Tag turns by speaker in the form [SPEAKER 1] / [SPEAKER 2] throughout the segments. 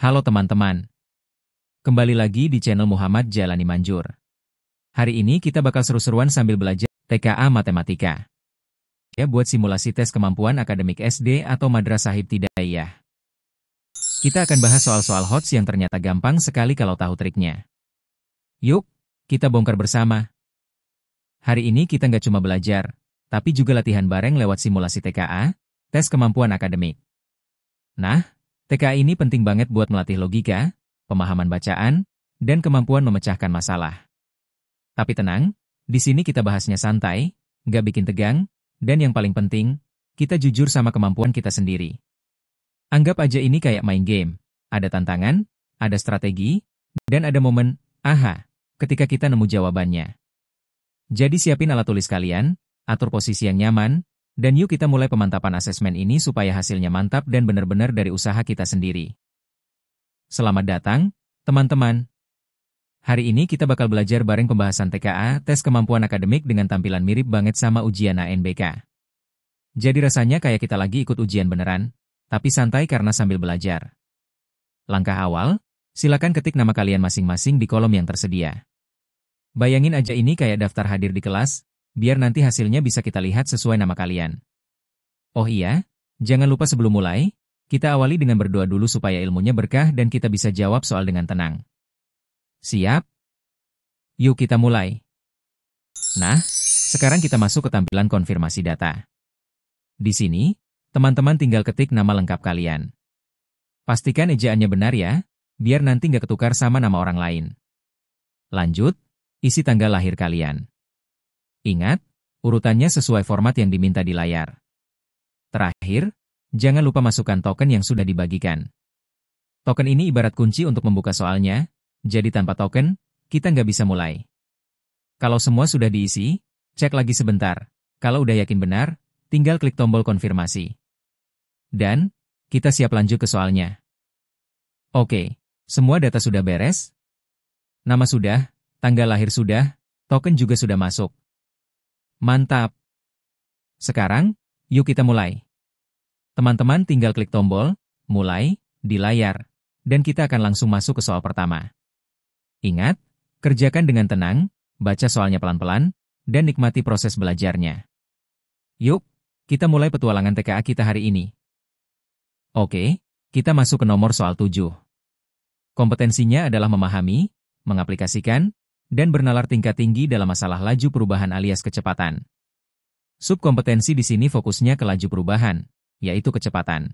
[SPEAKER 1] Halo teman-teman, kembali lagi di channel Muhammad Jalani Manjur. Hari ini kita bakal seru-seruan sambil belajar TKA Matematika. Ya, buat simulasi tes kemampuan akademik SD atau madrasah ibtidaiyah. Kita akan bahas soal-soal HOTS yang ternyata gampang sekali kalau tahu triknya. Yuk, kita bongkar bersama. Hari ini kita nggak cuma belajar, tapi juga latihan bareng lewat simulasi TKA, tes kemampuan akademik. Nah, TKA ini penting banget buat melatih logika, pemahaman bacaan, dan kemampuan memecahkan masalah. Tapi tenang, di sini kita bahasnya santai, nggak bikin tegang, dan yang paling penting, kita jujur sama kemampuan kita sendiri. Anggap aja ini kayak main game, ada tantangan, ada strategi, dan ada momen, aha, ketika kita nemu jawabannya. Jadi siapin alat tulis kalian, atur posisi yang nyaman, dan yuk kita mulai pemantapan asesmen ini supaya hasilnya mantap dan benar-benar dari usaha kita sendiri. Selamat datang, teman-teman. Hari ini kita bakal belajar bareng pembahasan TKA, tes kemampuan akademik dengan tampilan mirip banget sama ujian ANBK. Jadi rasanya kayak kita lagi ikut ujian beneran, tapi santai karena sambil belajar. Langkah awal, silakan ketik nama kalian masing-masing di kolom yang tersedia. Bayangin aja ini kayak daftar hadir di kelas, biar nanti hasilnya bisa kita lihat sesuai nama kalian. Oh iya, jangan lupa sebelum mulai, kita awali dengan berdoa dulu supaya ilmunya berkah dan kita bisa jawab soal dengan tenang. Siap? Yuk kita mulai. Nah, sekarang kita masuk ke tampilan konfirmasi data. Di sini, teman-teman tinggal ketik nama lengkap kalian. Pastikan ejaannya benar ya, biar nanti nggak ketukar sama nama orang lain. Lanjut, isi tanggal lahir kalian. Ingat, urutannya sesuai format yang diminta di layar. Terakhir, jangan lupa masukkan token yang sudah dibagikan. Token ini ibarat kunci untuk membuka soalnya, jadi tanpa token, kita nggak bisa mulai. Kalau semua sudah diisi, cek lagi sebentar. Kalau udah yakin benar, tinggal klik tombol konfirmasi. Dan, kita siap lanjut ke soalnya. Oke, semua data sudah beres? Nama sudah, tanggal lahir sudah, token juga sudah masuk. Mantap. Sekarang, yuk kita mulai. Teman-teman tinggal klik tombol, mulai, di layar, dan kita akan langsung masuk ke soal pertama. Ingat, kerjakan dengan tenang, baca soalnya pelan-pelan, dan nikmati proses belajarnya. Yuk, kita mulai petualangan TKA kita hari ini. Oke, kita masuk ke nomor soal 7. Kompetensinya adalah memahami, mengaplikasikan, dan bernalar tingkat tinggi dalam masalah laju perubahan alias kecepatan. Subkompetensi di sini fokusnya ke laju perubahan, yaitu kecepatan.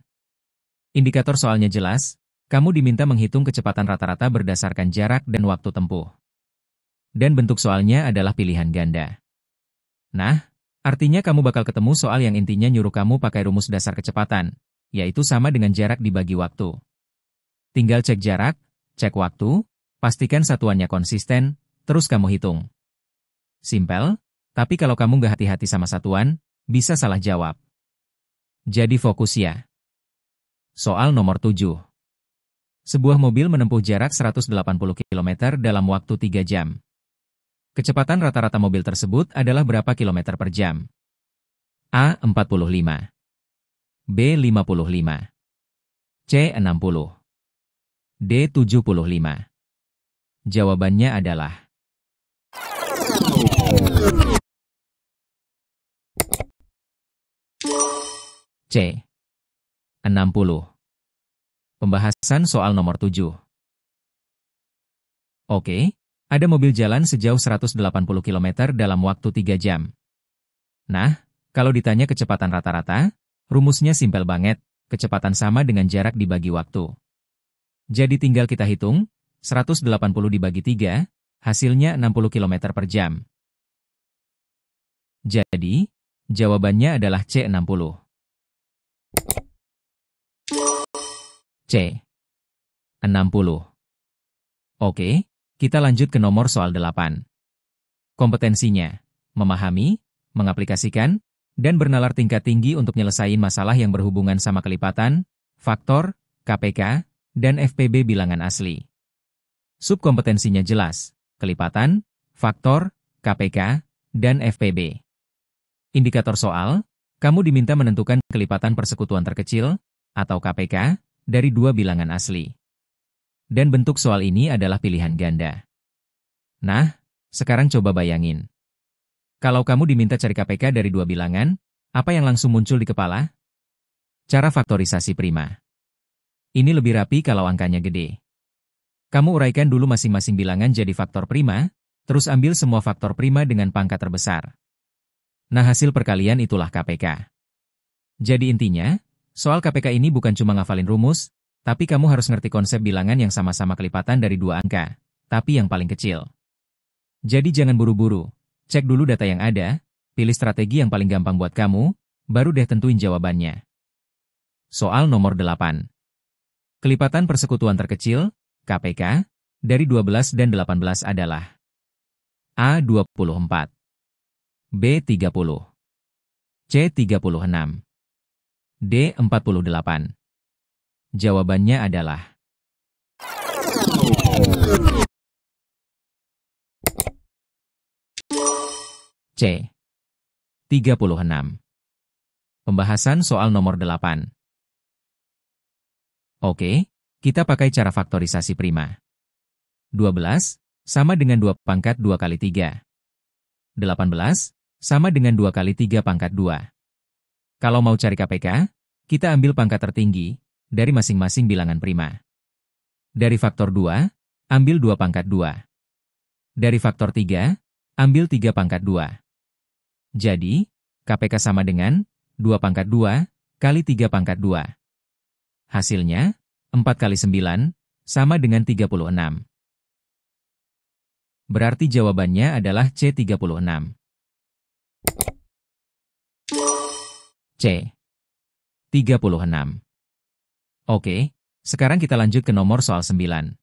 [SPEAKER 1] Indikator soalnya jelas, kamu diminta menghitung kecepatan rata-rata berdasarkan jarak dan waktu tempuh. Dan bentuk soalnya adalah pilihan ganda. Nah, artinya kamu bakal ketemu soal yang intinya nyuruh kamu pakai rumus dasar kecepatan, yaitu sama dengan jarak dibagi waktu. Tinggal cek jarak, cek waktu, pastikan satuannya konsisten, terus kamu hitung. Simpel, tapi kalau kamu nggak hati-hati sama satuan, bisa salah jawab. Jadi fokus ya. Soal nomor 7. Sebuah mobil menempuh jarak 180 km dalam waktu 3 jam. Kecepatan rata-rata mobil tersebut adalah berapa kilometer per jam? A. 45. B. 55. C. 60. D. 75. Jawabannya adalah C. 60. Pembahasan soal nomor 7. Oke, ada mobil jalan sejauh 180 km dalam waktu 3 jam. Nah, kalau ditanya kecepatan rata-rata, rumusnya simpel banget, kecepatan sama dengan jarak dibagi waktu. Jadi tinggal kita hitung, 180 dibagi 3, hasilnya 60 km per jam. Jadi, jawabannya adalah C60. C. 60. Oke, kita lanjut ke nomor soal 8. Kompetensinya, memahami, mengaplikasikan, dan bernalar tingkat tinggi untuk nyelesain masalah yang berhubungan sama kelipatan, faktor, KPK, dan FPB bilangan asli. Subkompetensinya jelas, kelipatan, faktor, KPK, dan FPB. Indikator soal, kamu diminta menentukan kelipatan persekutuan terkecil, atau KPK, dari dua bilangan asli. Dan bentuk soal ini adalah pilihan ganda. Nah, sekarang coba bayangin. Kalau kamu diminta cari KPK dari dua bilangan, apa yang langsung muncul di kepala? Cara faktorisasi prima. Ini lebih rapi kalau angkanya gede. Kamu uraikan dulu masing-masing bilangan jadi faktor prima, terus ambil semua faktor prima dengan pangkat terbesar. Nah, hasil perkalian itulah KPK. Jadi intinya, soal KPK ini bukan cuma ngafalin rumus, tapi kamu harus ngerti konsep bilangan yang sama-sama kelipatan dari dua angka, tapi yang paling kecil. Jadi jangan buru-buru, cek dulu data yang ada, pilih strategi yang paling gampang buat kamu, baru deh tentuin jawabannya. Soal nomor 8. Kelipatan persekutuan terkecil, KPK, dari 12 dan 18 adalah A. 24, B. 30, C. 36, D. 48. Jawabannya adalah C. 36. Pembahasan soal nomor 8. Oke, kita pakai cara faktorisasi prima. 12 sama dengan 2 pangkat 2 kali 3. 18 sama dengan 2 kali 3 pangkat 2. Kalau mau cari KPK, kita ambil pangkat tertinggi dari masing-masing bilangan prima. Dari faktor 2, ambil 2 pangkat 2. Dari faktor 3, ambil 3 pangkat 2. Jadi, KPK sama dengan 2 pangkat 2 kali 3 pangkat 2. Hasilnya, 4 kali 9 sama dengan 36. Berarti jawabannya adalah C. 36. C. 36. Oke, sekarang kita lanjut ke nomor soal 9.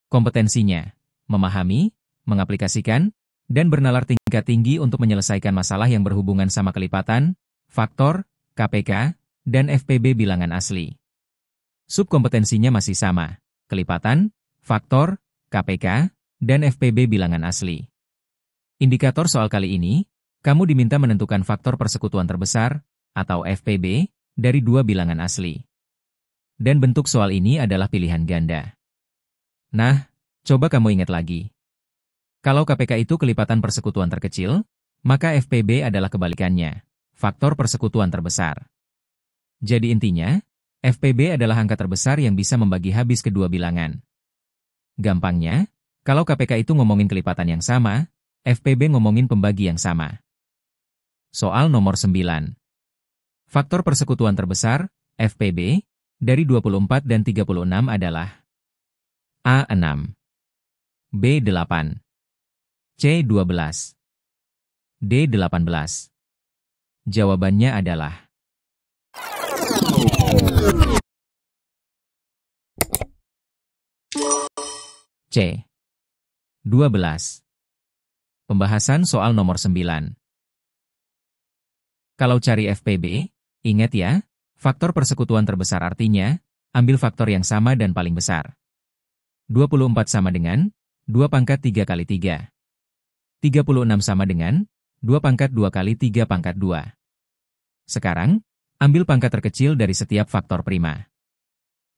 [SPEAKER 1] Kompetensinya, memahami, mengaplikasikan, dan bernalar tingkat tinggi untuk menyelesaikan masalah yang berhubungan sama kelipatan, faktor, KPK, dan FPB bilangan asli. Subkompetensinya masih sama, kelipatan, faktor, KPK, dan FPB bilangan asli. Indikator soal kali ini, kamu diminta menentukan faktor persekutuan terbesar, atau FPB, dari dua bilangan asli. Dan bentuk soal ini adalah pilihan ganda. Nah, coba kamu ingat lagi. Kalau KPK itu kelipatan persekutuan terkecil, maka FPB adalah kebalikannya, faktor persekutuan terbesar. Jadi intinya, FPB adalah angka terbesar yang bisa membagi habis kedua bilangan. Gampangnya, kalau KPK itu ngomongin kelipatan yang sama, FPB ngomongin pembagi yang sama. Soal nomor 9. Faktor persekutuan terbesar, FPB, dari 24 dan 36 adalah A. 6, B. 8, C. 12, D. 18. Jawabannya adalah C. 12. Pembahasan soal nomor 9. Kalau cari FPB, ingat ya, faktor persekutuan terbesar artinya, ambil faktor yang sama dan paling besar. 24 sama dengan 2 pangkat 3 kali 3. 36 sama dengan 2 pangkat 2 kali 3 pangkat 2. Sekarang, ambil pangkat terkecil dari setiap faktor prima.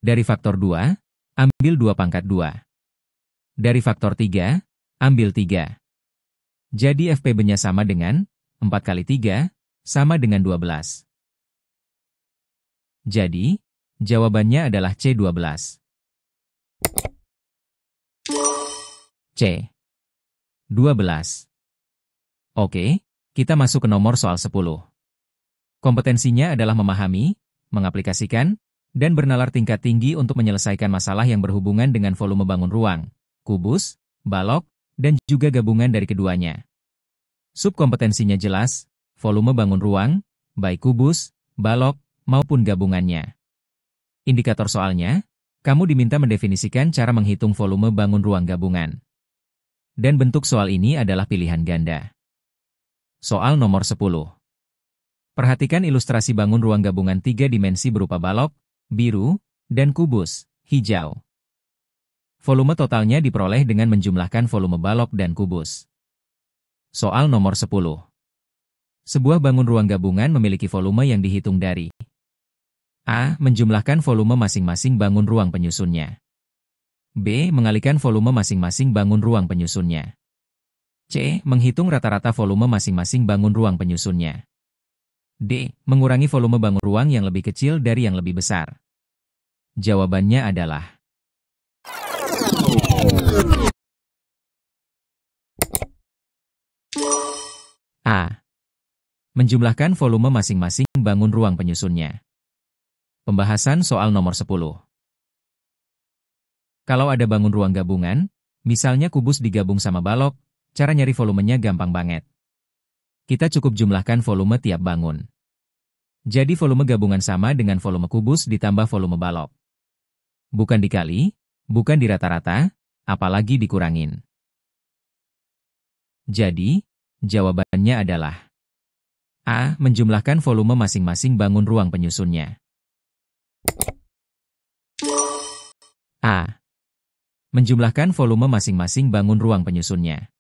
[SPEAKER 1] Dari faktor 2, ambil 2 pangkat 2. Dari faktor 3, ambil 3. Jadi FPB-nya sama dengan 4 kali 3, sama dengan 12. Jadi, jawabannya adalah C12. C. 12. Oke, kita masuk ke nomor soal 10. Kompetensinya adalah memahami, mengaplikasikan, dan bernalar tingkat tinggi untuk menyelesaikan masalah yang berhubungan dengan volume bangun ruang, kubus, balok, dan juga gabungan dari keduanya. Subkompetensinya jelas, volume bangun ruang, baik kubus, balok, maupun gabungannya. Indikator soalnya, kamu diminta mendefinisikan cara menghitung volume bangun ruang gabungan. Dan bentuk soal ini adalah pilihan ganda. Soal nomor 10. Perhatikan ilustrasi bangun ruang gabungan 3 dimensi berupa balok, biru, dan kubus, hijau. Volume totalnya diperoleh dengan menjumlahkan volume balok dan kubus. Soal nomor 10. Sebuah bangun ruang gabungan memiliki volume yang dihitung dari A. Menjumlahkan volume masing-masing bangun ruang penyusunnya. B. Mengalihkan volume masing-masing bangun ruang penyusunnya. C. Menghitung rata-rata volume masing-masing bangun ruang penyusunnya. D. Mengurangi volume bangun ruang yang lebih kecil dari yang lebih besar. Jawabannya adalah A. Menjumlahkan volume masing-masing bangun ruang penyusunnya. Pembahasan soal nomor 10. Kalau ada bangun ruang gabungan, misalnya kubus digabung sama balok, cara nyari volumenya gampang banget. Kita cukup jumlahkan volume tiap bangun. Jadi volume gabungan sama dengan volume kubus ditambah volume balok. Bukan dikali, bukan dirata-rata, apalagi dikurangin. Jadi, jawabannya adalah A. Menjumlahkan volume masing-masing bangun ruang penyusunnya. A. Menjumlahkan volume masing-masing bangun ruang penyusunnya.